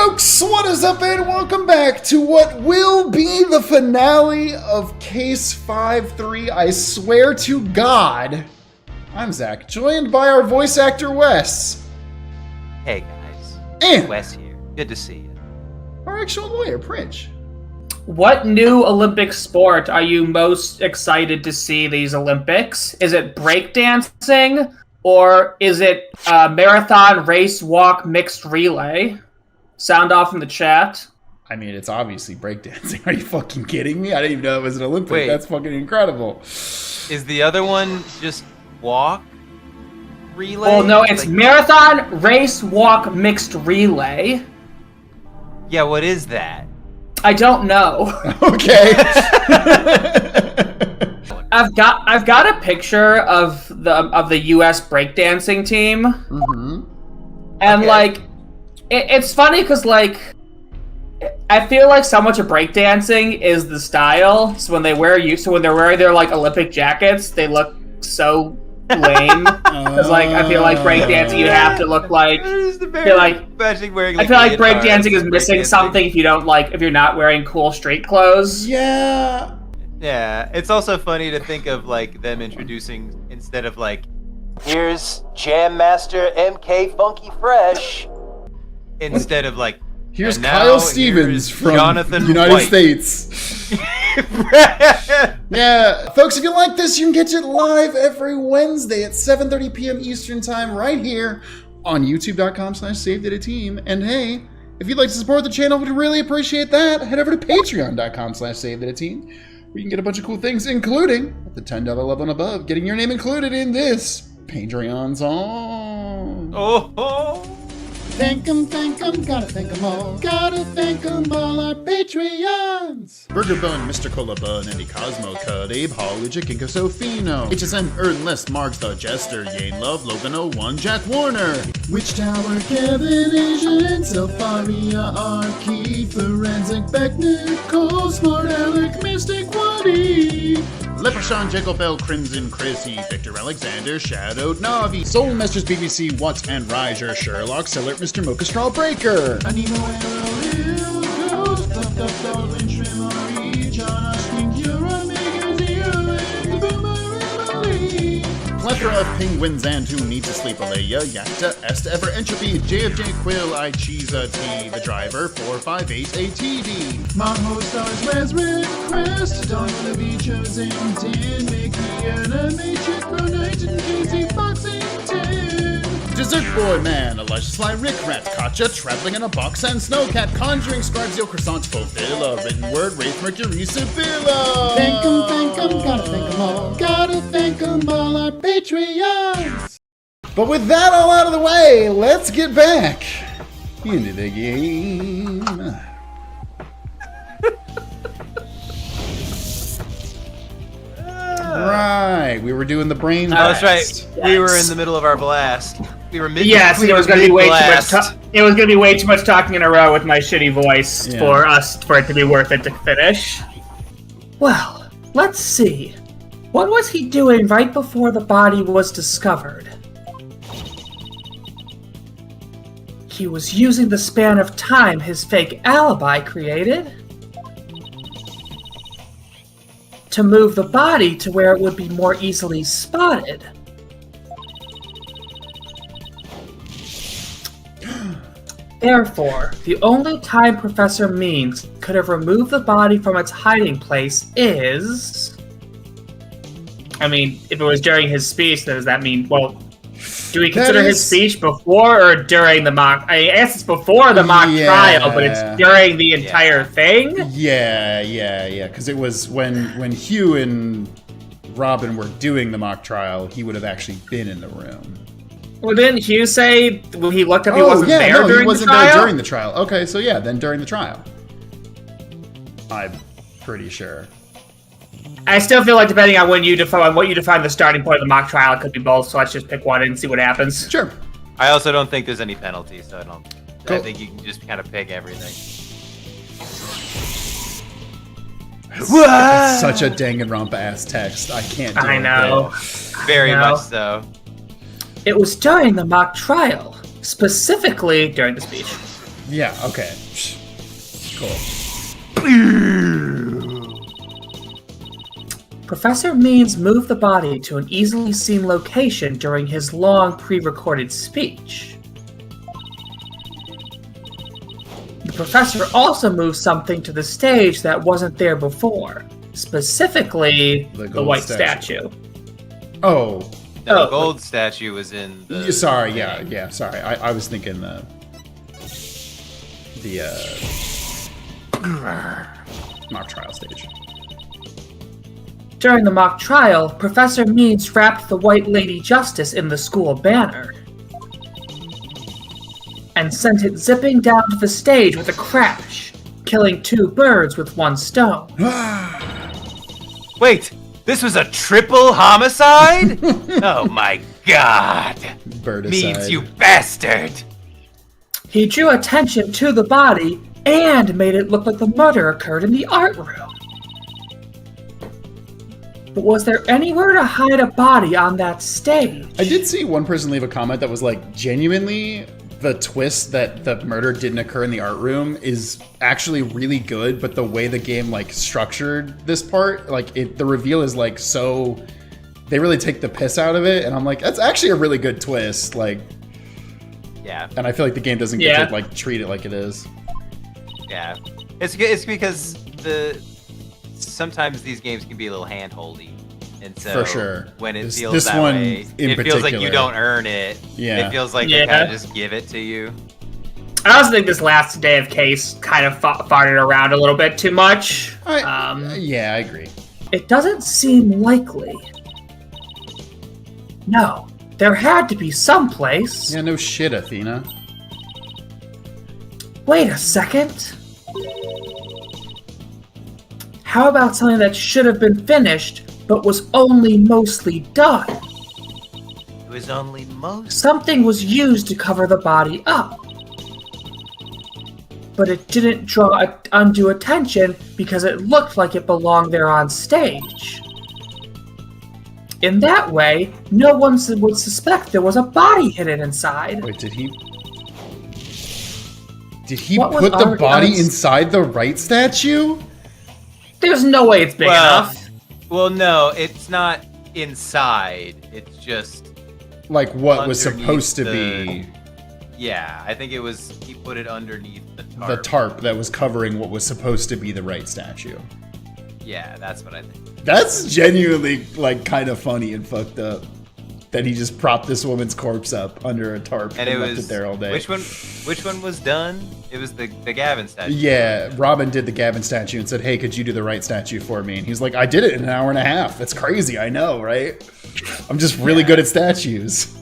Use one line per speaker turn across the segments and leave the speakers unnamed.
Folks, what is up and welcome back to what will be the finale of Case 5-3. I swear to God. I'm Zach, joined by our voice actor Wes.
Hey guys,
And
Wes here. Good to see you.
our actual lawyer, Prince.
What new Olympic sport are you most excited to see these Olympics? Is it breakdancing or is it marathon, race, walk, mixed relay? Sound off in the chat.
I mean, it's obviously breakdancing. Are you fucking kidding me? I didn't even know it was an Olympic.
Wait.
That's fucking incredible.
Is the other one just walk? Relay?
Well, no, it's marathon, race, walk, mixed relay.
Yeah, what is that?
I don't know.
Okay.
I've got a picture of the U.S. breakdancing team, and
Okay.
like, it's funny because like, I feel like so much of breakdancing is the style. So when they're wearing their like Olympic jackets, they look so lame. Because like I feel like breakdancing, you have to look like.
Imagine wearing,
I feel like breakdancing is missing something if you're not wearing cool street clothes.
Yeah.
Yeah, it's also funny to think of like them introducing, instead of like, here's Jam Master MK Funky Fresh, instead of like,
Here's
and now
Kyle Stevens
here's
from
Jonathan
the United
White.
States. Yeah, folks, if you like this, you can catch it live every Wednesday at 7:30 p.m. Eastern Time right here on youtube.com/SaveDataTeam. And hey, if you'd like to support the channel, we'd really appreciate that. Head over to patreon.com/SaveDataTeam, where you can get a bunch of cool things, including at the $10 level and above, getting your name included in this Patreon song.
Oh.
Thank 'em, gotta thank 'em all. Gotta thank 'em all, our Patreons. Burger Bun, Mr. Cola Bun, Andy Cosmo, Cut, Abe, Holly, Kinko Sofino, HSM, Ernest, Marks, The Jester, Yane Love, Logan 01, Jack Warner, Witch Tower, Kevin, Asian, Selfaria, Arky, Forensic, Beckner, Cole, Smart Alec, Mystic, Woody, Leprechaun, Jacob Bell, Crimson, Chrissy, Victor Alexander, Shadowed Navi, Soul Masters, BBC, Watts and Riser, Sherlock, Seller, Mr. Mocha Straw Breaker, Animo, Arrow, Ghost, Fluffed Up, Darwin, Shrimari, John, Ashking, Euro, Mega, Zero, and the Boomer, plethora of penguins and who need to sleep, Alea, Yakta, Est, Ever Entropy, JFJ Quill, Ichiza T, The Driver, 458 ATD, Maho Stars, Resrick, Crest, Don't Wanna Be Chosen, 10, Mickey, Animation, Pro Knight, and Casey, Boxing 10, Dessert Boy Man, Elijah Sly, Rick Rat, Katja, Traveling in a Box, and Snowcat, Conjuring, Scribes, Yo, Croissant, Fulfilla, Written Word, Wraith, Mercury, Sibylla. Thank 'em, gotta thank 'em all. Gotta thank 'em all, our Patreons. But with that all out of the way, let's get back into the game. Right, we were doing the brain
Oh, that's
blast.
right. We were in the middle of our blast. We were mid.
Yes,
we
it
were
was going to be way too much.
mid-blast.
It was going to be way too much talking in a row with my shitty voice
Yeah.
for it to be worth it to finish. Well, let's see. What was he doing right before the body was discovered? He was using the span of time his fake alibi created to move the body to where it would be more easily spotted. Therefore, the only time Professor Means could have removed the body from its hiding place is... I mean, if it was during his speech, then does that mean, well, do we consider his speech before or during the mock? I guess it's before the mock trial, but it's during the entire thing?
Yeah, because it was when Hugh and Robin were doing the mock trial, he would have actually been in the room.
Well, didn't Hugh say when he looked up he wasn't there during the trial?
He wasn't there during the trial. Okay, so yeah, then during the trial. I'm pretty sure.
I still feel like depending on what you define the starting point of the mock trial, it could be both, so let's just pick one and see what happens.
Sure.
I also don't think there's any penalty, so I
Cool.
think you can just kind of pick everything.
It's such a Danganronpa-ass text. I can't do it.
I know.
Very much so.
It was during the mock trial, specifically during the speech.
Yeah, okay. Cool.
Professor Means moved the body to an easily seen location during his long pre-recorded speech. The professor also moved something to the stage that wasn't there before, specifically the white statue.
Oh.
No, the gold statue was in the...
Sorry, sorry. I was thinking the mock trial stage.
During the mock trial, Professor Means wrapped the White Lady Justice in the school banner and sent it zipping down to the stage with a crash, killing 2 birds with 1 stone.
Wait, this was a triple homicide? Oh my god.
Birdicide.
Means, you bastard.
He drew attention to the body and made it look like the murder occurred in the art room. But was there anywhere to hide a body on that stage?
I did see one person leave a comment that was like, genuinely, the twist that the murder didn't occur in the art room is actually really good, but the way the game like structured this part, like the reveal is like so, they really take the piss out of it, and I'm like, that's actually a really good twist, like.
Yeah.
And I feel like the game doesn't get to like treat it like it is.
Yeah. It's because sometimes these games can be a little hand-holdy. And so
for sure.
When it feels
this
that
one
way,
in
it feels like you
particular.
don't earn it.
Yeah.
It feels like they kind of just give it to you.
I also think this last day of case kind of farted around a little bit too much.
Yeah, I agree.
It doesn't seem likely. No, there had to be some place.
Yeah, no shit, Athena.
Wait a second. How about something that should have been finished, but was only mostly done?
It was only most.
Something was used to cover the body up. But it didn't draw undue attention because it looked like it belonged there on stage. In that way, no one would suspect there was a body hidden inside.
Wait, did he
What was
put the
already
body
on-
inside the Wright statue?
There's no way it's big enough.
Well, no, it's not inside. It's just
Like what was
underneath
supposed to
the-
be
Yeah, I think it was. He put it underneath the tarp.
the tarp that was covering what was supposed to be the Wright statue.
Yeah, that's what I think.
That's genuinely like kind of funny and fucked up. That he just propped this woman's corpse up under a tarp
And
and
it
left
was
it there all day.
Which one was done? It was the Gavin statue.
Yeah, Robin did the Gavin statue and said, "Hey, could you do the Wright statue for me?" And he's like, "I did it in an hour and a half. That's crazy, I know, right? I'm just really good at statues."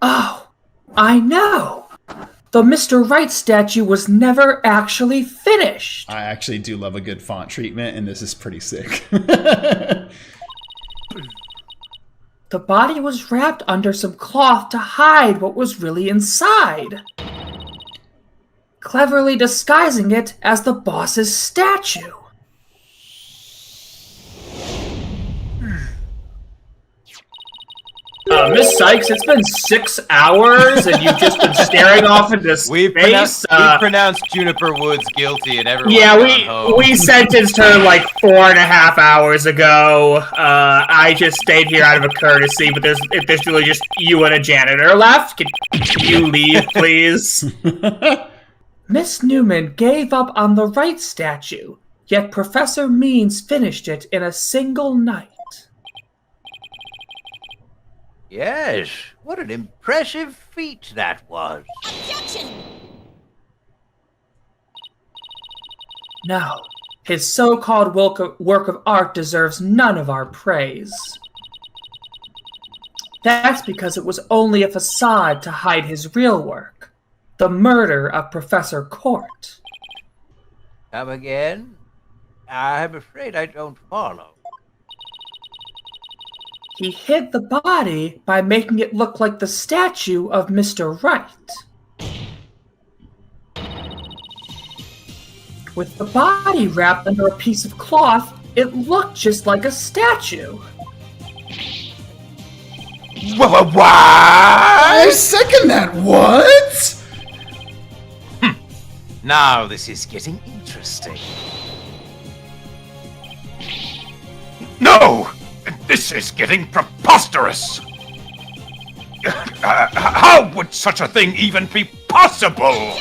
Oh, I know. The Mr. Wright statue was never actually finished.
I actually do love a good font treatment, and this is pretty sick.
The body was wrapped under some cloth to hide what was really inside, cleverly disguising it as the boss's statue. Miss Sykes, it's been 6 hours and you've just been staring off into space.
We pronounced Juniper Woods guilty, and everyone.
Yeah, we sentenced her like 4.5 hours ago. I just stayed here out of a courtesy, but there's really just you and a janitor left. Can you leave, please? Miss Newman gave up on the Wright statue, yet Professor Means finished it in a single night.
Yes, what an impressive feat that was.
Objection!
No, his so-called work of art deserves none of our praise. That's because it was only a facade to hide his real work, the murder of Professor Court.
Come again? I'm afraid I don't follow.
He hid the body by making it look like the statue of Mr. Wright. With the body wrapped under a piece of cloth, It looked just like a statue.
What?
I second that. What?
Now this is getting interesting. No! This is getting preposterous! How would such a thing even be possible?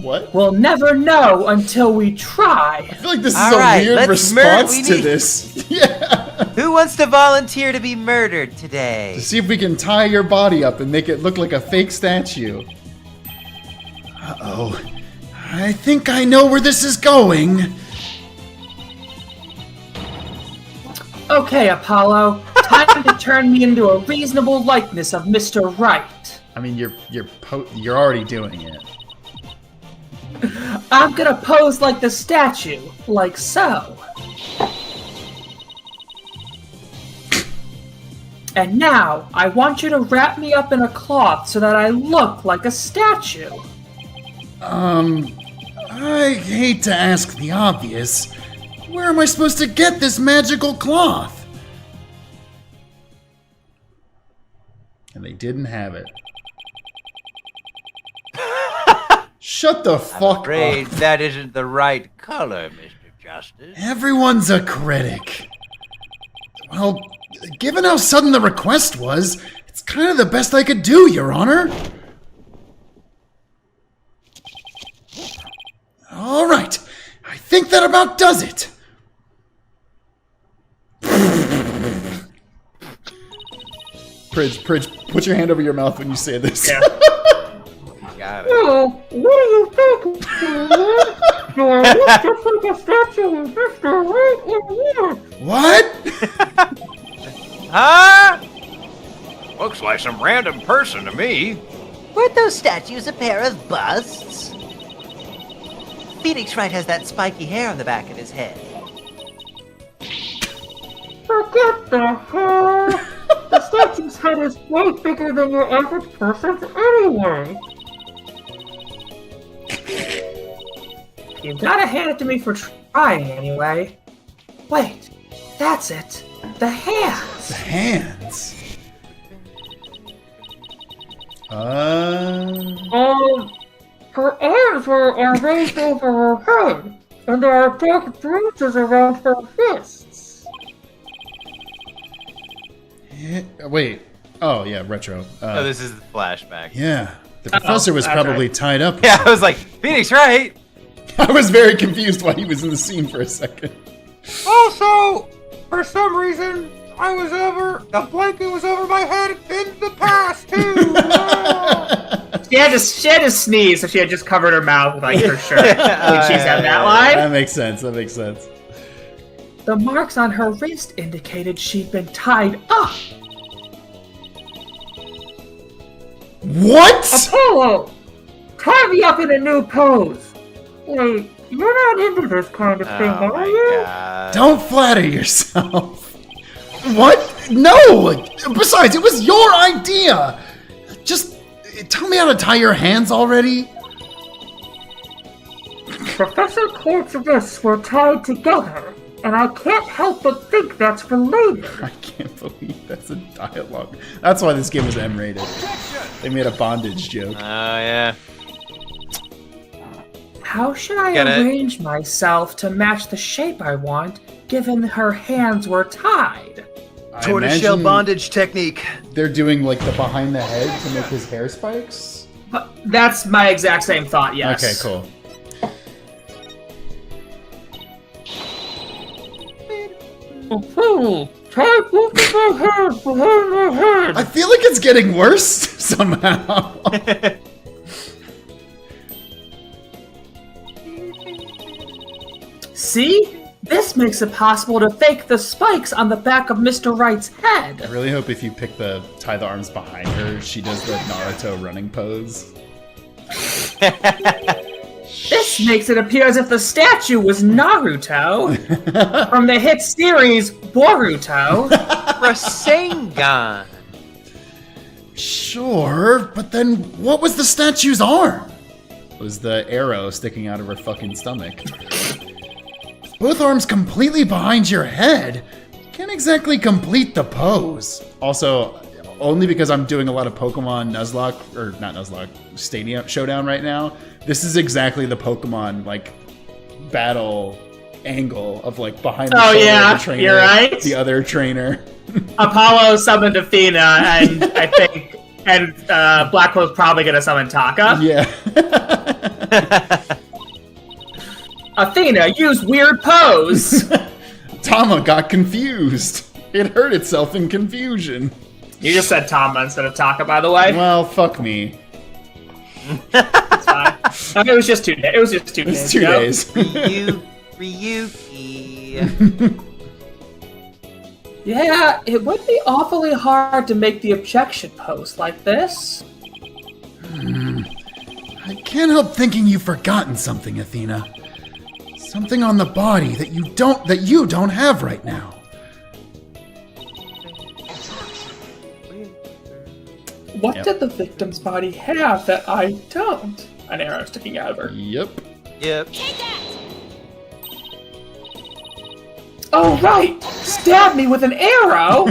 What?
We'll never know until we try.
I feel like this is
All
a
right,
weird
let's
response to
we need-
this. Yeah.
Who wants to volunteer to be murdered today?
To see if we can tie your body up and make it look like a fake statue. Uh-oh. I think I know where this is going.
Okay, Apollo. Time to turn me into a reasonable likeness of Mr. Wright.
I mean, you're already doing it.
I'm gonna pose like the statue, like so. And now, I want you to wrap me up in a cloth so that I look like a statue.
I hate to ask the obvious. Where am I supposed to get this magical cloth? And they didn't have it. Shut the fuck
Afraid
up.
that isn't the right color, Mr. Justice.
Everyone's a critic. Well, given how sudden the request was, it's kind of the best I could do, Your Honor. All right, I think that about does it. Pridge, put your hand over your mouth when you say this.
Yeah.
Got it.
Oh, what do you think? Do I look just like a statue of Mr. Wright or what?
What?
Huh?
Looks like some random person to me.
Weren't those statues a pair of busts? Phoenix Wright has that spiky hair on the back of his head.
Forget the hair. The statue's head is way bigger than your average person's anyway. You gotta hand it to me for trying anyway. Wait, that's it. The hands.
The hands.
Her arms are raised over her head, and there are dark bruises around her fists.
Yeah, wait. Oh, yeah, retro.
Oh, this is the flashback.
Yeah, the professor was
that's
probably
right.
tied up.
Yeah, I was like, Phoenix Wright?
I was very confused why he was in the scene for a second.
Also, for some reason, the blanket was over my head in the past, too.
She had to sneeze, so she had just covered her mouth with like her shirt when she said that line.
That makes sense.
The marks on her wrist indicated she'd been tied up.
What?
Apollo, tie me up in a new pose. Wait, you're not into this kind of thing,
Oh
are
my
you?
god.
Don't flatter yourself. What? No! Besides, it was your idea! Just tell me how to tie your hands already.
Professor Quart's wrists were tied together, and I can't help but think that's related.
I can't believe that's a dialogue. That's why this game was M-rated. They made a bondage joke.
Oh, yeah.
How should I
Gotta-
arrange myself to match the shape I want, given her hands were tied?
I
Tortoiseshell
imagine
bondage technique.
They're doing like the behind the head to make his hair spikes.
But that's my exact same thought, yes.
Okay, cool.
Tie both of my hands behind my head!
I feel like it's getting worse somehow.
See? This makes it possible to fake the spikes on the back of Mr. Wright's
I
head.
really hope if you tie the arms behind her, she does the Naruto running pose.
This makes it appear as if the statue was Naruto from the hit series Boruto.
Rasengan.
Sure, but then what was the statue's arm? was the arrow sticking out of her fucking stomach. Both arms completely behind your head. Can't exactly complete the pose. Also, only because I'm doing a lot of Pokemon Nuzlocke, or not Nuzlocke, Stadium Showdown right now. This is exactly the Pokemon, like, battle angle of, like, behind the shoulder of the trainer,
you're right.
the other trainer.
Apollo summoned Athena, and I think, Blackwell's probably gonna summon Taka.
Yeah.
Athena, use weird pose.
Tama got confused. It hurt itself in confusion.
You just said Tama instead of Taka, by the way.
Well, fuck me.
It's fine. Okay, it was just 2 days. It was just 2 days.
It's 2 days.
Ryuki.
Yeah, it would be awfully hard to make the objection pose like this.
I can't help thinking you've forgotten something, Athena. Something on the body that you don't have right now.
What did the victim's body have that I don't? An arrow sticking out of her.
Yep.
Yep.
Oh, right! Stab me with an arrow!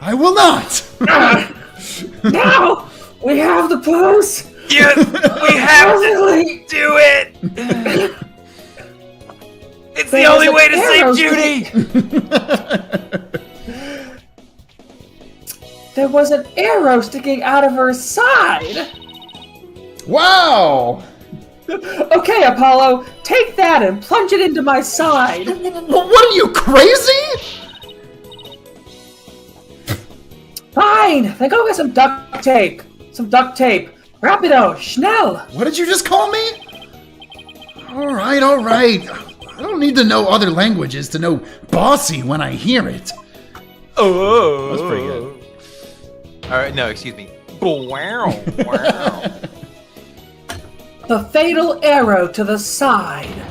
I will not!
Now! We have the pose!
Yes, we have to do it! It's the only way to save Judy!
There was an arrow sticking out of her side!
Wow!
Okay, Apollo, take that and plunge it into my side!
What are you, crazy?
Fine! Then go get some duct tape! Some duct tape! Rapido! Schnell!
What did you just call me? Alright. I don't need to know other languages to know bossy when I hear it.
Oh,
That's pretty good.
Alright, no, excuse me. Wow.
The fatal arrow to the side.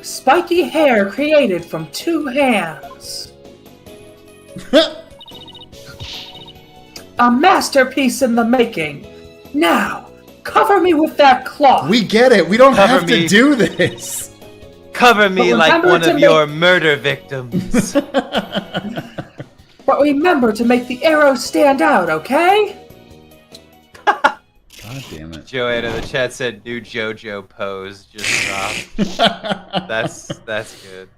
Spiky hair created from 2 hands. A masterpiece in the making. Now, cover me with that cloth.
We get it. We don't
Cover
have
me.
to do this.
Cover me
But
like
remember
one
to
of your murder victims.
But remember to make the arrow stand out, okay?
God damn it.
Joanna in the chat said new JoJo pose just dropped. That's good.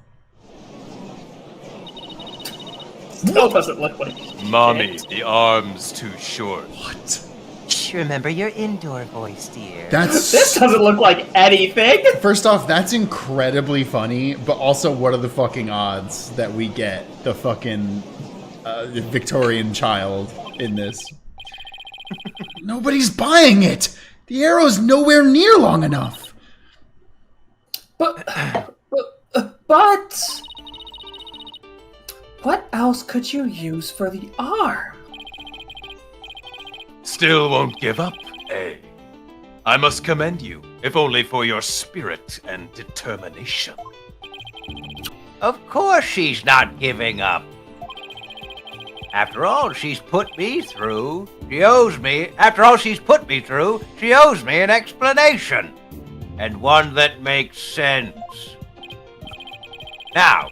Still doesn't look like
Mommy, the arm's too short.
What?
Shh, remember your indoor voice, dear.
This
That's...
doesn't look like anything.
First off, that's incredibly funny, but also what are the fucking odds that we get the fucking Victorian child in this? Nobody's buying it! The arrow's nowhere near long enough!
But what else could you use for the arm?
Still won't give up, eh? I must commend you, if only for your spirit and determination.
Of course she's not giving up. After all she's put me through, she owes me an explanation. And one that makes sense. Now,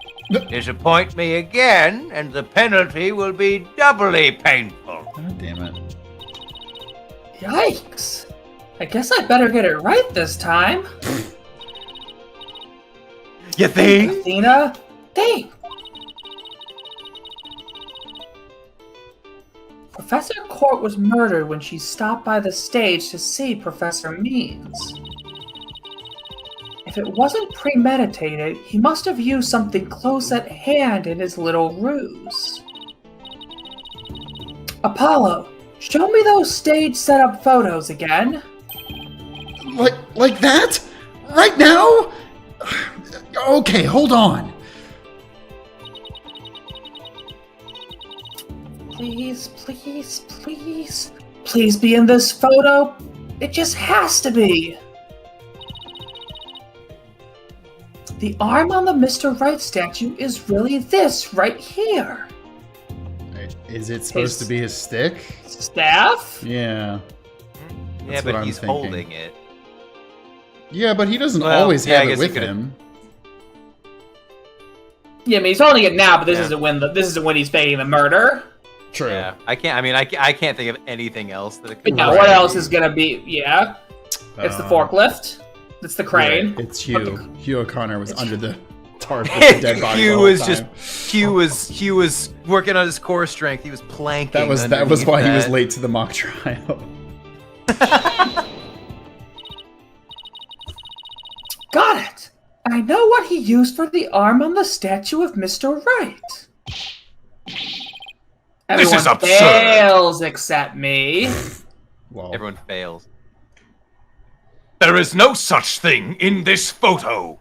disappoint me again, and the penalty will be doubly painful.
God damn it.
Yikes! I guess I better get it right this time.
You think?
Athena, think. Professor Court was murdered when she stopped by the stage to see Professor Means. If it wasn't premeditated, he must have used something close at hand in his little ruse. Apollo, show me those stage setup photos again.
Like that? Right now? Okay, hold on.
Please, please, please. Please be in this photo. It just has to be. The arm on the Mr. Wright statue is really this right here.
Is it supposed to be his stick?
Staff?
Yeah.
Yeah,
That's what
but
I'm
he's
thinking.
holding it.
Yeah, but he doesn't
Well,
always
yeah, I
have it
guess he
with
could've-
him.
Yeah, I mean, he's holding it now, but this
Yeah.
isn't when he's faking the murder.
True.
Yeah, I can't think of anything else that it could.
But now, what else is gonna be? Yeah, it's the forklift. It's the crane.
Right, it's Hugh. Hugh O'Connor was under the tarp with the dead body.
Hugh
the whole
was
time.
Hugh was working on his core strength. He was planking.
That was
underneath
why he was
that.
late to the mock trial.
Got it. I know what he used for the arm on the statue of Mr. Wright.
This is
Everyone
absurd.
fails except me.
Well,
Everyone fails.
There is no such thing in this photo.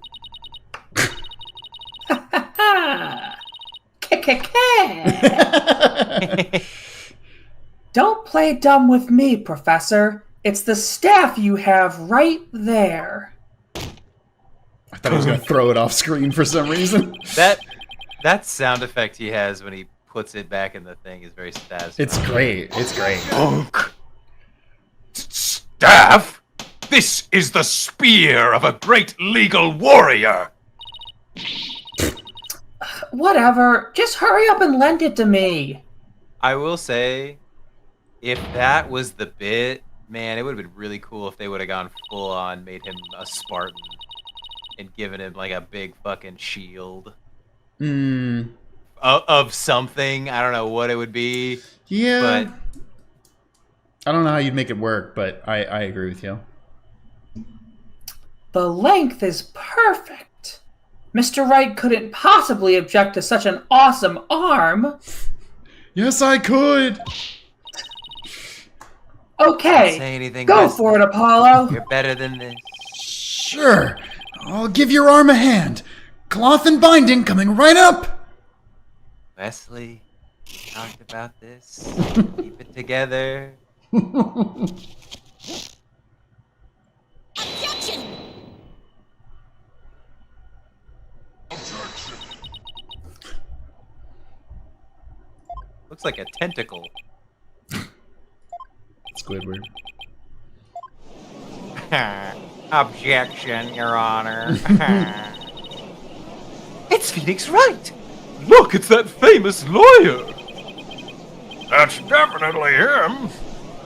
Don't play dumb with me, Professor. It's the staff you have right there.
I thought he was gonna throw it off screen for some reason.
That sound effect he has when he puts it back in the thing is very satisfying.
It's great. It's great.
Punk. Staff? This is the spear of a great legal warrior.
Whatever. Just hurry up and lend it to me.
I will say, if that was the bit, man, it would have been really cool if they would have gone full on, made him a Spartan, and given him like a big fucking shield of something. I don't know what it would be.
Yeah.
But
I don't know how you'd make it work, but I agree with you.
The length is perfect. Mr. Wright couldn't possibly object to such an awesome arm.
Yes, I could.
Okay,
say anything.
go
Wesley.
for it, Apollo.
You're better than this.
Sure. I'll give your arm a hand. Cloth and binding coming right up.
Wesley, we talked about this. Keep it together. Looks like a tentacle.
Squidward.
Objection, Your Honor.
It's Phoenix Wright. Look, it's that famous lawyer. That's definitely him.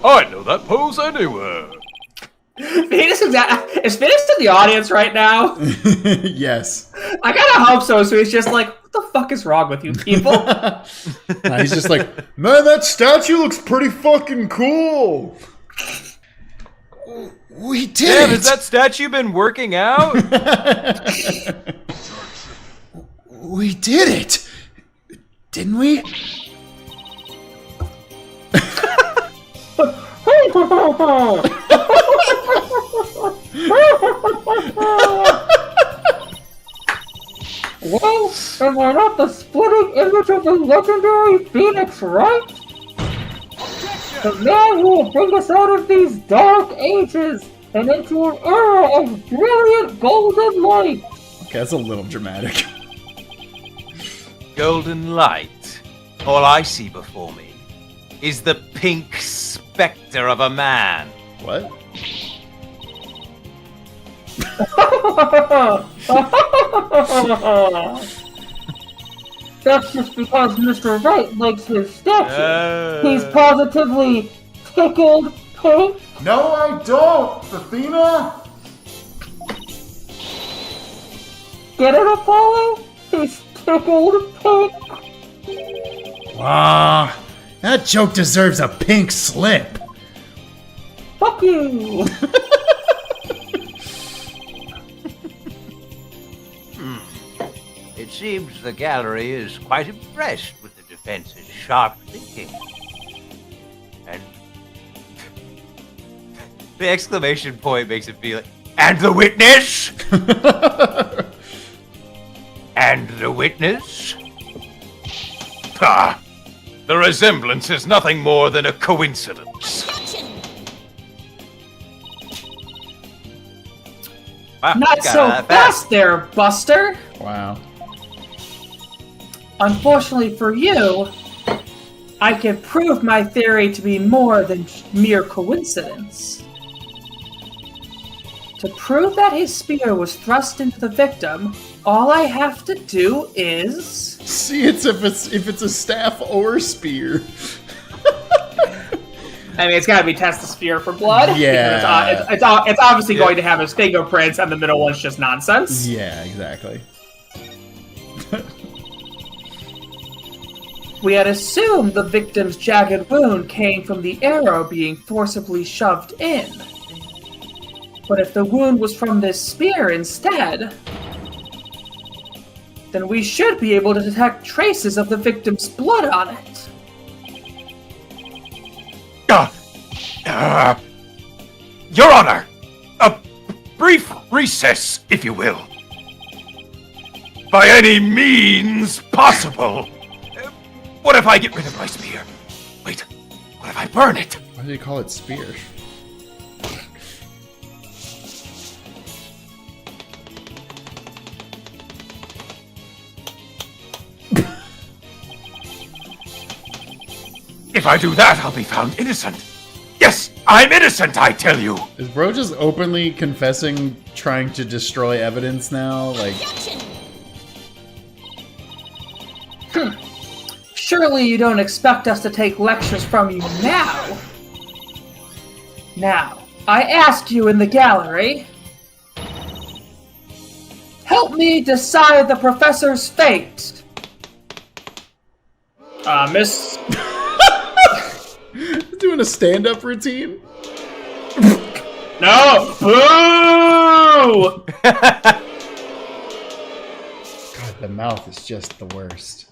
I know that pose anywhere.
Is Phoenix in the audience right now?
Yes.
I gotta hope so. So he's just like, what the fuck is wrong with you people?
Nah, he's just like, man, that statue looks pretty fucking cool. We did
Damn,
it.
has that statue been working out?
We did it. Didn't we?
Well, am I not the splitting image of the legendary Phoenix Wright? The man who will bring us out of these dark ages and into an era of brilliant golden light.
Okay, that's a little dramatic.
Golden light. All I see before me is the pink specter of a man.
What?
That's just because Mr. Wright likes his statue. He's
Uh,
positively tickled pink.
No, I don't, Athena.
Get it, Apollo? He's tickled pink.
Ah, that joke deserves a pink slip.
Fuck you.
It seems the gallery is quite impressed with the defense's sharp thinking. And
the exclamation point makes it feel like,
and the witness? And the witness?
Ah, the resemblance is nothing more than a coincidence.
wow,
Not
it's got
so
that
fast there, Buster.
Wow.
Unfortunately for you, I can prove my theory to be more than mere coincidence. To prove that his spear was thrust into the victim, all I have to do is...
See, if it's a staff or spear.
I mean, it's got to be test the spear for blood.
Yeah.
It's obviously going to have his fingerprints, and the middle one's just nonsense.
Yeah, exactly.
We had assumed the victim's jagged wound came from the arrow being forcibly shoved in. But if the wound was from this spear instead, then we should be able to detect traces of the victim's blood on it.
Your Honor, a brief recess, if you will. By any means possible. What if I get rid of my spear? Wait, what if I burn it?
Why do you call it spear?
If I do that, I'll be found innocent. Yes, I'm innocent, I tell you.
Is bro just openly confessing trying to destroy evidence now? Like,
Surely you don't expect us to take lectures from you now. Now, I asked you in the gallery. Help me decide the professor's fate. Miss...
doing a stand-up routine?
No! Boo!
God, the mouth is just the worst.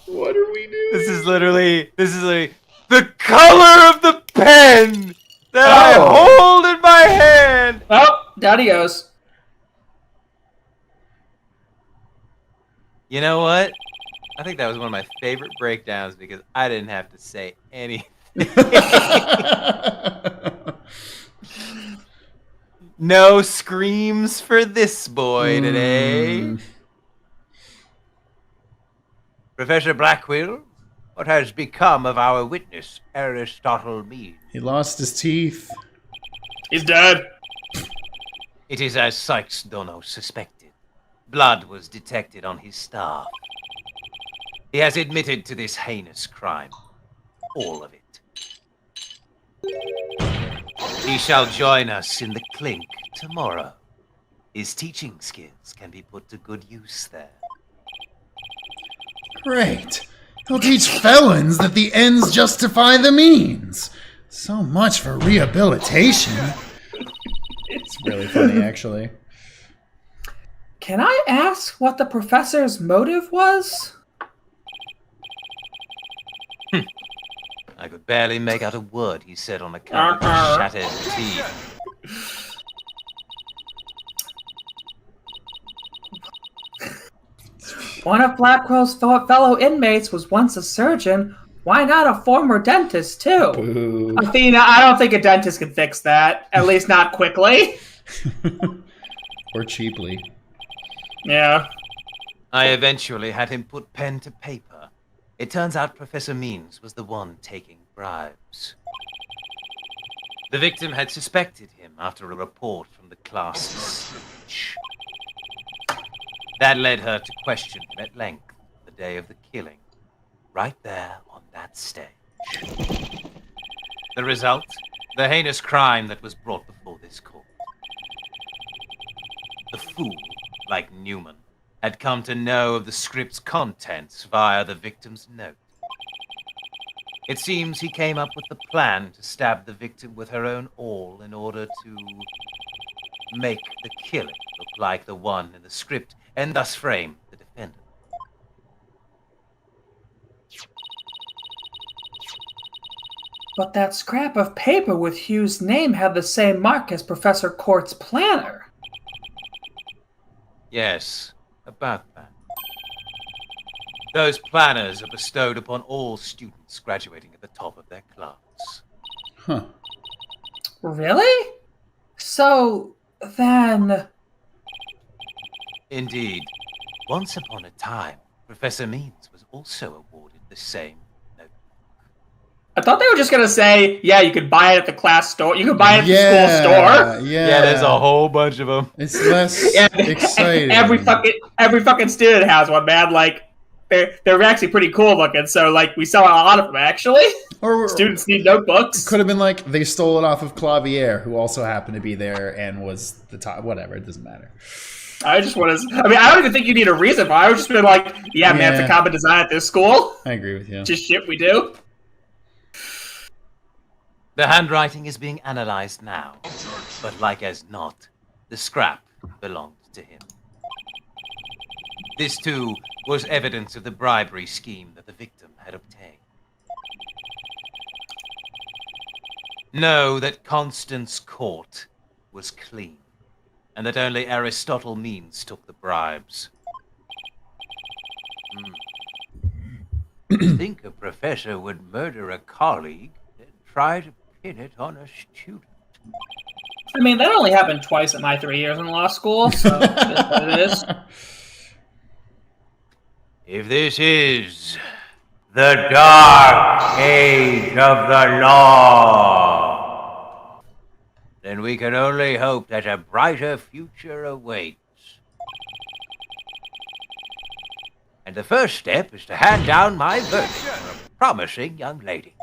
What are we doing?
This is literally the color of the pen that I hold in my hand.
Oh, down he goes.
You know what? I think that was one of my favorite breakdowns because I didn't have to say anything. No screams for this boy today.
Professor Blackwell, what has become of our witness, Aristotle Mead?
He lost his teeth.
He's dead.
It is as Sykes Dono suspected. Blood was detected on his staff. He has admitted to this heinous crime. All of it. He shall join us in the clink tomorrow. His teaching skills can be put to good use there.
Great. He'll teach felons that the ends justify the means. So much for rehabilitation. It's really funny, actually.
Can I ask what the professor's motive was?
I could barely make out a word he said on account of his shattered teeth.
One of Blackwell's fellow inmates was once a surgeon. Why not a former dentist, too?
Boo.
Athena, I don't think a dentist can fix that. At least not quickly.
Or cheaply.
Yeah.
I eventually had him put pen to paper. It turns out Professor Means was the one taking bribes. The victim had suspected him after a report from the class's snitch. That led her to question him at length the day of the killing, right there on that stage. The result? The heinous crime that was brought before this court. The fool, like Newman, had come to know of the script's contents via the victim's note. It seems he came up with the plan to stab the victim with her own awl in order to make the killing look like the one in the script and thus frame the defendant.
But that scrap of paper with Hugh's name had the same mark as Professor Court's planner.
Yes, about that. Those planners are bestowed upon all students graduating at the top of their class.
Huh.
Really? So, then...
Indeed. Once upon a time, Professor Means was also awarded the same note.
I thought they were just gonna say, yeah, you could buy it at the class store. You could buy it at the school store.
Yeah, there's a whole bunch of them.
It's less exciting.
Every fucking student has one, man. Like, they're actually pretty cool looking. So, like, we sell a lot of them, actually.
Or
students need notebooks.
Could have been like they stole it off of Clavier, who also happened to be there and was the top. Whatever, it doesn't matter.
I just want to. I mean, I don't even think you need a reason for it. I would just be like, yeah, man, it's a common design at this school.
I agree with you.
Just shit we do.
The handwriting is being analyzed now, but like as not, the scrap belonged to him. This, too, was evidence of the bribery scheme that the victim had obtained. Know that Constance Court was clean, and that only Aristotle Means took the bribes. Think a professor would murder a colleague and try to pin it on a student?
I mean, that only happened twice in my 3 years in law school, so it is what it is.
If this is the dark age of the law, then we can only hope that a brighter future awaits. And the first step is to hand down my verdict for a promising young lady.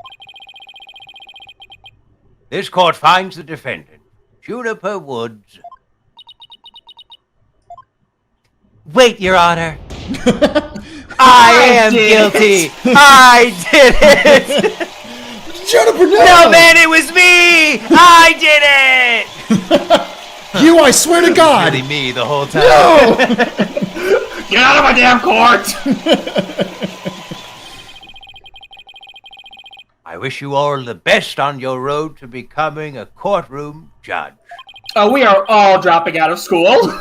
This court finds the defendant, Juniper Woods. Wait, Your Honor. I am guilty. I did it.
Juniper, no!
No, man, it was me. I did it.
You, I swear to God.
Really me the whole time.
No!
Get out of my damn court!
I wish you all the best on your road to becoming a courtroom judge.
Oh, we are all dropping out of school.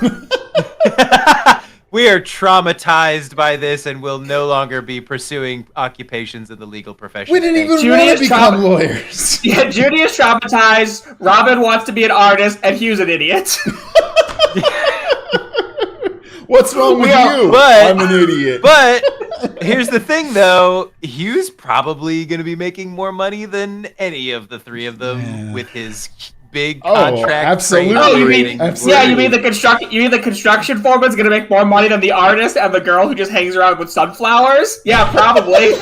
We are traumatized by this and will no longer be pursuing occupations in the legal profession.
We didn't even
Judy
want
is
to become lawyers.
Yeah, Judy is traumatized, Robin wants to be an artist, and Hugh's an idiot.
What's wrong with you?
But,
I'm an idiot.
But here's the thing, though. Hugh's probably going to be making more money than any of the three of them with his big contract.
Absolutely.
Oh, you mean,
Absolutely.
yeah, you mean the construction foreman's gonna make more money than the artist and the girl who just hangs around with sunflowers? Yeah, probably.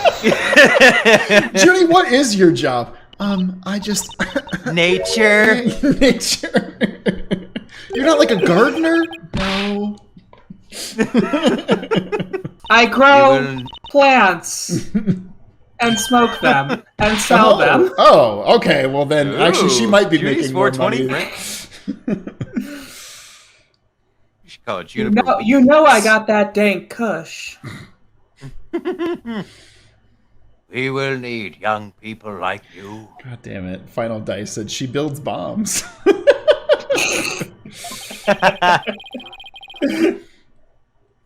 Judy, what is your job? I just
Nature.
Nature. You're not like a gardener? No.
I grow plants and smoke them and sell them.
Oh, okay. Well, then actually, she might be
Judy's
making more money.
You should call it Juniper.
You know I got that dank kush.
We will need young people like you.
God damn it. Final Dice said she builds bombs.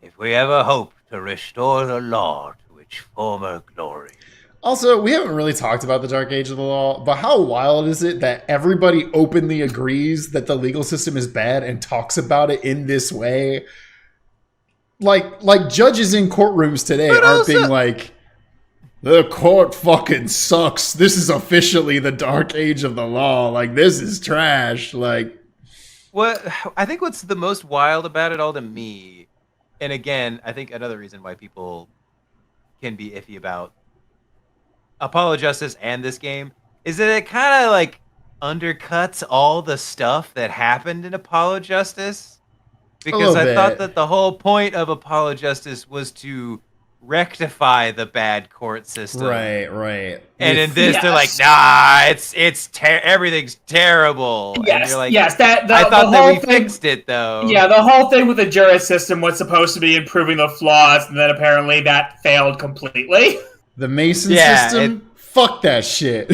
If we ever hope to restore the law to its former glory.
Also, we haven't really talked about the Dark Age of the Law, but how wild is it that everybody openly agrees that the legal system is bad and talks about it in this way? Like judges in courtrooms today aren't being like, the court fucking sucks. This is officially the Dark Age of the Law. Like, this is trash. Like,
what I think what's the most wild about it all to me, and again, I think another reason why people can be iffy about Apollo Justice and this game is that it kind of like undercuts all the stuff that happened in Apollo Justice, because I thought that the whole point of Apollo Justice was to rectify the bad court system.
Right.
And in this, they're like, nah, everything's terrible.
Yes,
and you're like,
yes.
I thought that we fixed it though.
Yeah, the whole thing with the jury system was supposed to be improving the flaws, and then apparently that failed completely.
The Mason system? Fuck that shit.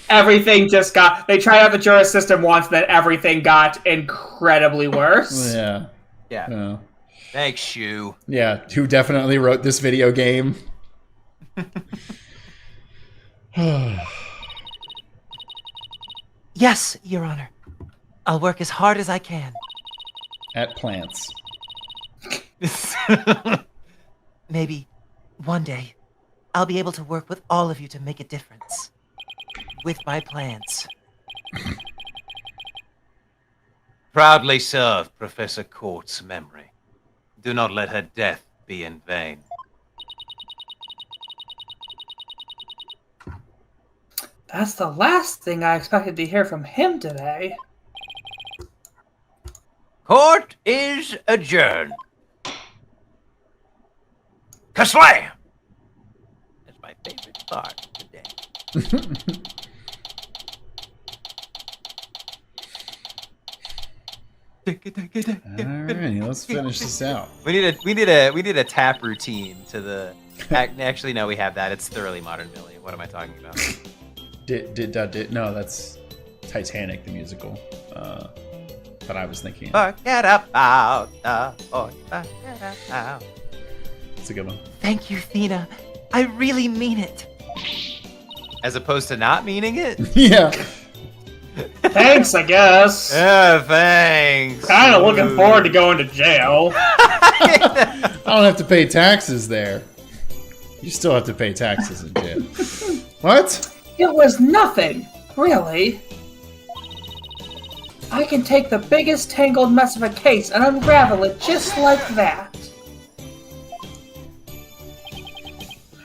Everything just got... They tried out the jury system once, then everything got incredibly worse.
Yeah. Thanks, Hugh.
Yeah, who definitely wrote this video game.
Yes, Your Honor. I'll work as hard as I can.
At plants.
Maybe one day I'll be able to work with all of you to make a difference. With my plans.
Proudly serve Professor Court's memory. Do not let her death be in vain.
That's the last thing I expected to hear from him today.
Court is adjourned.
Kaslam!
That's my favorite part of the day.
Alrighty, let's finish this out.
We need a tap routine to the. Actually, no, we have that. It's thoroughly modern, Millie. What am I talking about?
No, that's Titanic, the musical. But I was thinking.
Forget about.
It's a good one.
Thank you, Thena. I really mean it.
As opposed to not meaning it.
Yeah.
Thanks, I guess.
Yeah, thanks.
Kind of looking forward to going to jail.
I don't have to pay taxes there. You still have to pay taxes in jail. What?
It was nothing, really. I can take the biggest tangled mess of a case and unravel it just like that.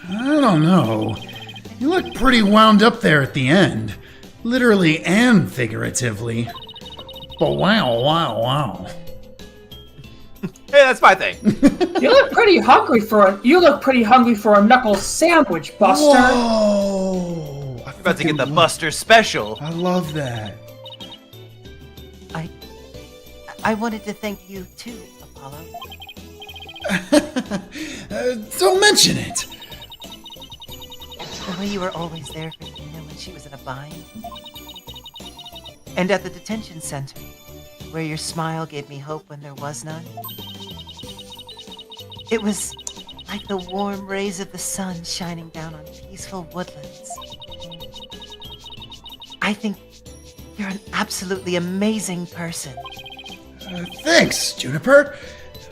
I don't know. You look pretty wound up there at the end. Literally and figuratively. But wow.
Hey, that's my thing.
You look pretty hungry for a knuckle sandwich, Buster.
Whoa!
We're about to get the Buster special.
I love that.
I wanted to thank you too, Apollo.
Don't mention it.
The way you were always there for Thena when she was in a bind. And at the detention center, where your smile gave me hope when there was none. It was like the warm rays of the sun shining down on peaceful woodlands. I think you're an absolutely amazing person.
Thanks, Juniper.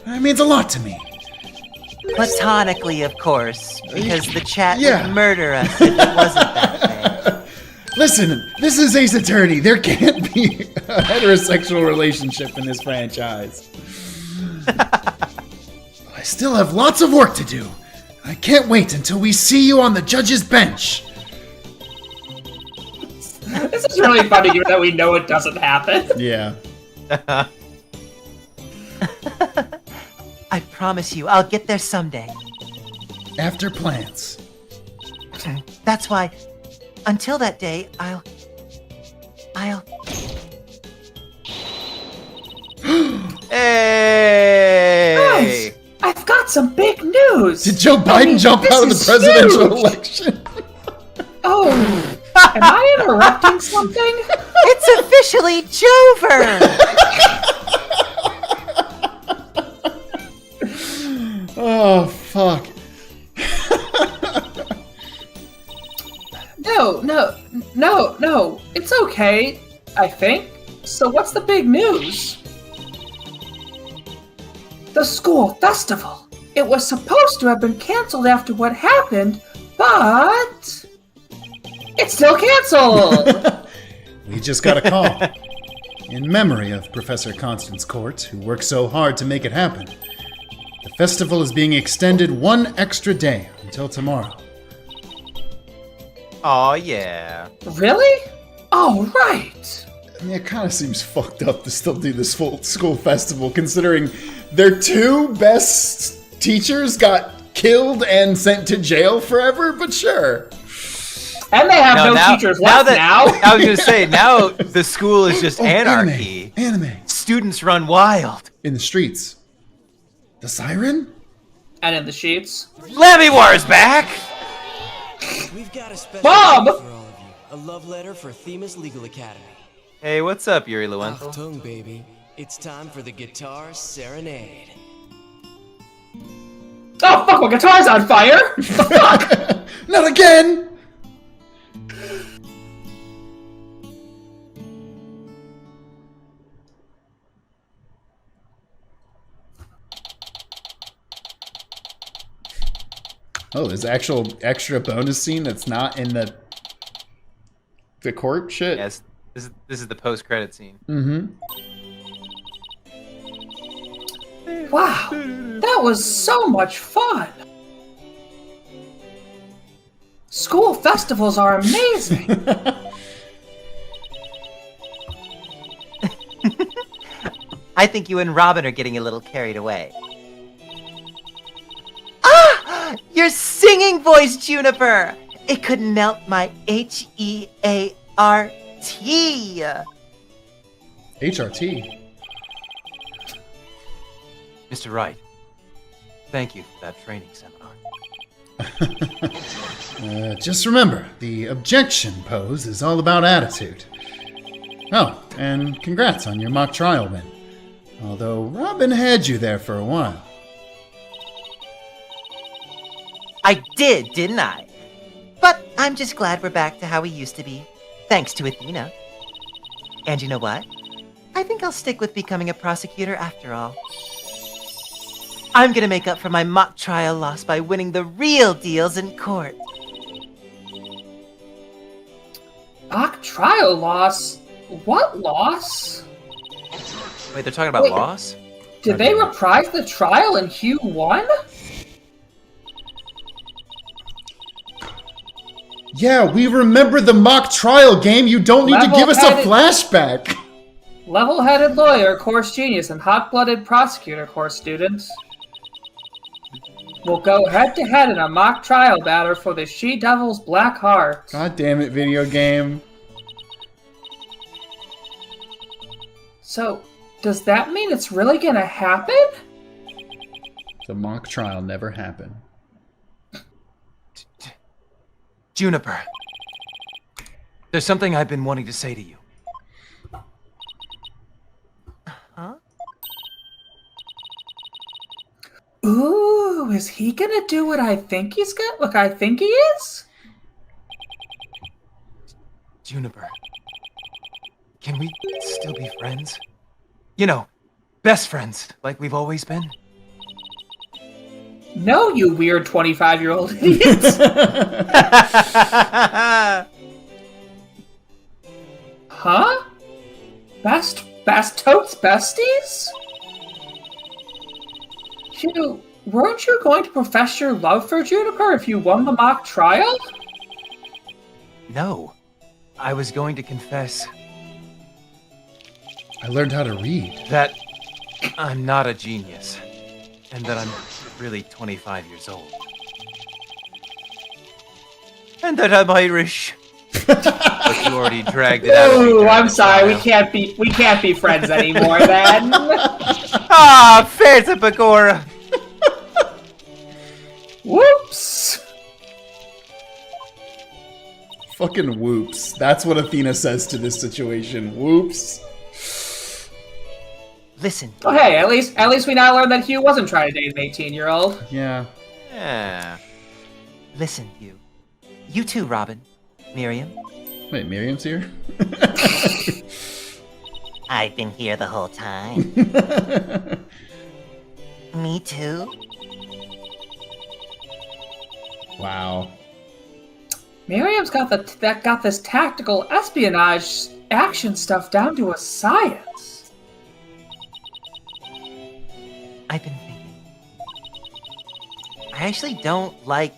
That means a lot to me.
Platonically, of course, because the chat
Yeah.
would murder us if it wasn't that way.
Listen, this is Ace Attorney. There can't be a heterosexual relationship in this franchise. I still have lots of work to do. I can't wait until we see you on the judge's bench.
This is really funny given that we know it doesn't happen.
Yeah.
I promise you, I'll get there someday.
After plants.
That's why, until that day, I'll...
Hey!
Guys, I've got some big news.
Did Joe Biden jump
this
out of the
is
presidential
huge.
election?
Oh, am I interrupting something?
It's officially Jover!
Oh, fuck.
No. It's okay, I think. So what's the big news? The school festival. It was supposed to have been canceled after what happened, but... it's still canceled!
We just got a call. In memory of Professor Constance Court, who worked so hard to make it happen. The festival is being extended one extra day until tomorrow.
Aw, yeah.
Really? Oh, right.
I mean, it kind of seems fucked up to still do this full school festival, considering their two best teachers got killed and sent to jail forever, but sure.
And they have no teachers left now.
I was gonna say, now the school is just anarchy.
Anime.
Students run wild.
In the streets. The siren?
And in the sheets.
Lammy War is back!
We've got a special
Bob!
gift for all of you. A love letter for Themis Legal Academy.
Hey, what's up, Yuri Lowenthal?
Achtung, baby. It's time for the Guitar Serenade.
Oh, fuck, my guitar's on fire! Fuck!
Not again! Oh, there's actual extra bonus scene that's not in the court shit?
Yes, this is the post-credit scene.
Mm-hmm.
Wow, that was so much fun. School festivals are amazing.
I think you and Robin are getting a little carried away. Ah! Your singing voice, Juniper! It could melt my HEART.
HRT.
Mr. Wright, thank you for that training seminar.
Just remember, the objection pose is all about attitude. Oh, and congrats on your mock trial win. Although Robin had you there for a while.
I did, didn't I? But I'm just glad we're back to how we used to be, thanks to Athena. And you know what? I think I'll stick with becoming a prosecutor after all. I'm gonna make up for my mock trial loss by winning the real deals in court.
Mock trial loss? What loss?
Wait, they're talking about
Wait.
loss?
Did they reprise the trial and Hugh won?
Yeah, we remember the mock trial game. You don't need to give us a flashback.
Level-headed lawyer, course genius, and hot-blooded prosecutor, course students. We'll go head-to-head in a mock trial battle for the She-Devil's Black Heart.
God damn it, video game.
So, does that mean it's really gonna happen?
The mock trial never happened.
Juniper, there's something I've been wanting to say to you.
Huh?
Ooh, is he gonna do what I think he's gonna? Look, I think he is?
Juniper, can we still be friends? You know, best friends, like we've always been.
No, you weird 25-year-old idiot. Huh? Best totes besties? Hugh, weren't you going to profess your love for Juniper if you won the mock trial?
No, I was going to confess
I learned how to read.
that I'm not a genius, and that I'm really 25 years old. And that I'm Irish. But you already dragged it out of me.
Ooh,
during
I'm
the
sorry,
trial.
we can't be friends anymore then.
Ah, fair to Bagora.
Whoops.
Fucking whoops. That's what Athena says to this situation. Whoops.
Listen,
Oh hey, at least we now learned that Hugh wasn't trying to date an 18-year-old.
Yeah.
Yeah.
listen, you. You too, Robin. Miriam.
Wait, Miriam's here?
I've been here the whole time. Me too.
Wow.
Miriam's got this tactical espionage action stuff down to a science.
I've been thinking. I actually don't like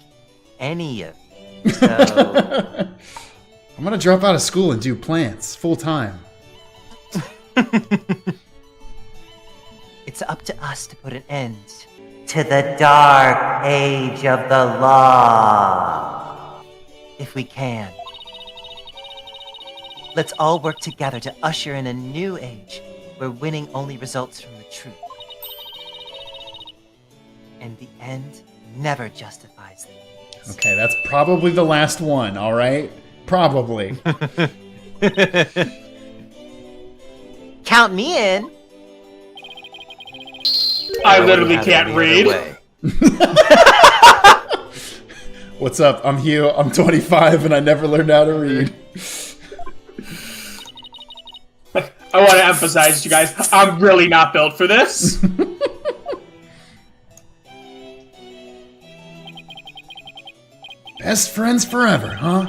any of you, so...
I'm gonna drop out of school and do plants full time.
It's up to us to put an end to the dark age of the law. If we can. Let's all work together to usher in a new age where winning only results from the truth. And the end never justifies the means.
Okay, that's probably the last one, alright? Probably.
Count me in.
I literally can't read.
What's up? I'm Hugh. I'm 25 and I never learned how to read.
I want to emphasize, you guys, I'm really not built for this.
Best friends forever, huh?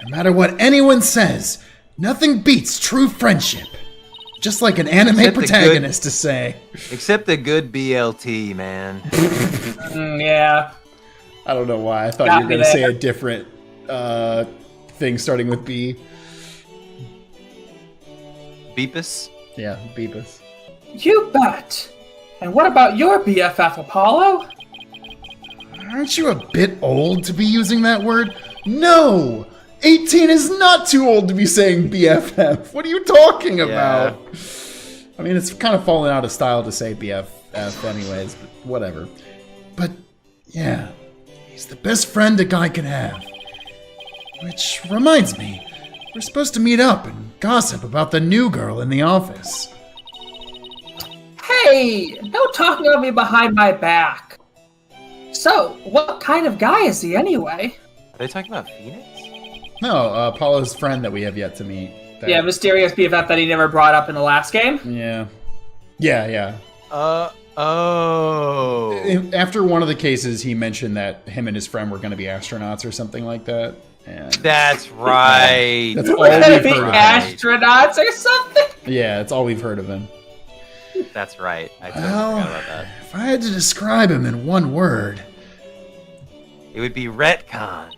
No matter what anyone says, nothing beats true friendship. Just like an anime
Except the
protagonist to say.
Except a good BLT, man.
Yeah.
I don't know why. I thought
Got
you were
me
going to say
there.
a different thing starting with B.
Beepus?
Yeah, Beepus.
You bet. And what about your BFF, Apollo?
Aren't you a bit old to be using that word? No! 18 is not too old to be saying BFF. What are you talking about? I mean, it's kind of fallen out of style to say BFF anyways, but whatever. But, yeah, he's the best friend a guy can have. Which reminds me, we're supposed to meet up and gossip about the new girl in the office.
Hey, no talking about me behind my back. So, what kind of guy is he anyway?
Are they talking about Phoenix?
No, Apollo's friend that we have yet to meet. That-
Yeah, mysterious BFF that he never brought up in the last game.
Yeah. Yeah.
Oh.
After one of the cases, he mentioned that him and his friend were going to be astronauts or something like that. And
That's right.
that's all
We're
we've
gonna be
heard of him.
astronauts or something.
Yeah, that's all we've heard of him.
That's right. I totally
Well,
forgot about that.
if I had to describe him in one word,
It would be retcon.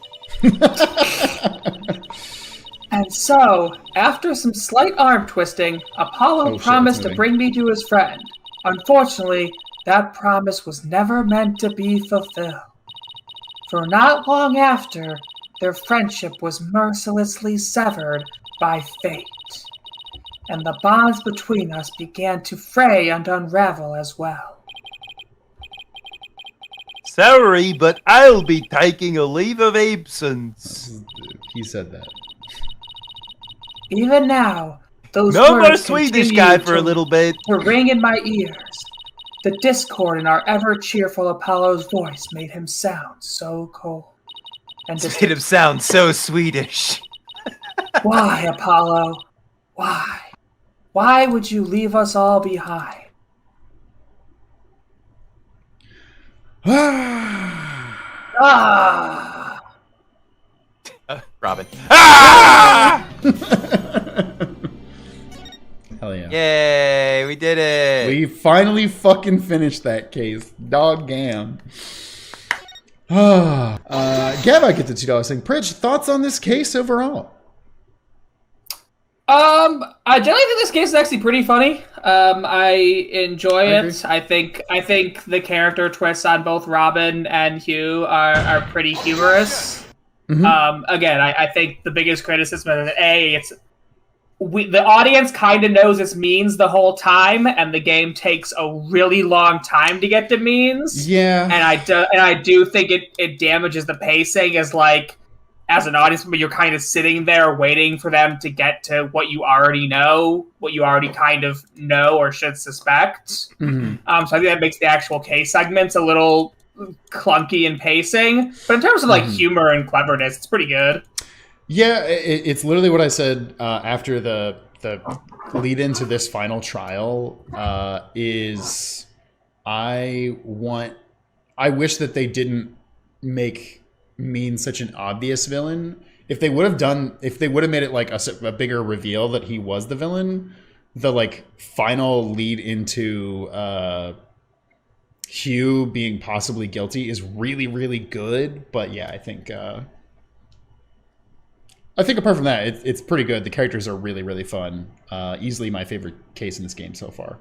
And so, after some slight arm twisting, Apollo
Oh, shit,
promised
it's
to
moving.
bring me to his friend. Unfortunately, that promise was never meant to be fulfilled. For not long after, their friendship was mercilessly severed by fate. And the bonds between us began to fray and unravel as well.
Sorry, but I'll be taking a leave of absence.
he said that.
Even now, those
No
words
more Swedish
continue
guy for a
to-
little bit.
to ring in my ears. The discord in our ever-cheerful Apollo's voice made him sound so cold. And
This made him sound so Swedish.
why, Apollo? Why? Why would you leave us all behind? Ah!
Robin. Ah!
Hell yeah.
Yay, we did it.
We finally fucking finished that case. Doggam. Gav, I get the $2 thing. Pridge, thoughts on this case overall?
I generally think this case is actually pretty funny. I enjoy it. I think the character twists on both Robin and Hugh are pretty humorous. Again, I think the biggest criticism is that the audience kind of knows it's means the whole time, and the game takes a really long time to get to means.
Yeah.
And I do think it damages the pacing as an audience member, you're kind of sitting there waiting for them to get to what you already know, what you already kind of know or should suspect. So I think that makes the actual case segments a little clunky in pacing. But in terms of humor and cleverness, it's pretty good.
Yeah, it's literally what I said after the lead into this final trial is I wish that they didn't make Mean such an obvious villain. If they would have made it like a bigger reveal that he was the villain, the final lead into Hugh being possibly guilty is really, really good. But yeah, I think apart from that, it's pretty good. The characters are really, really fun. Easily my favorite case in this game so far.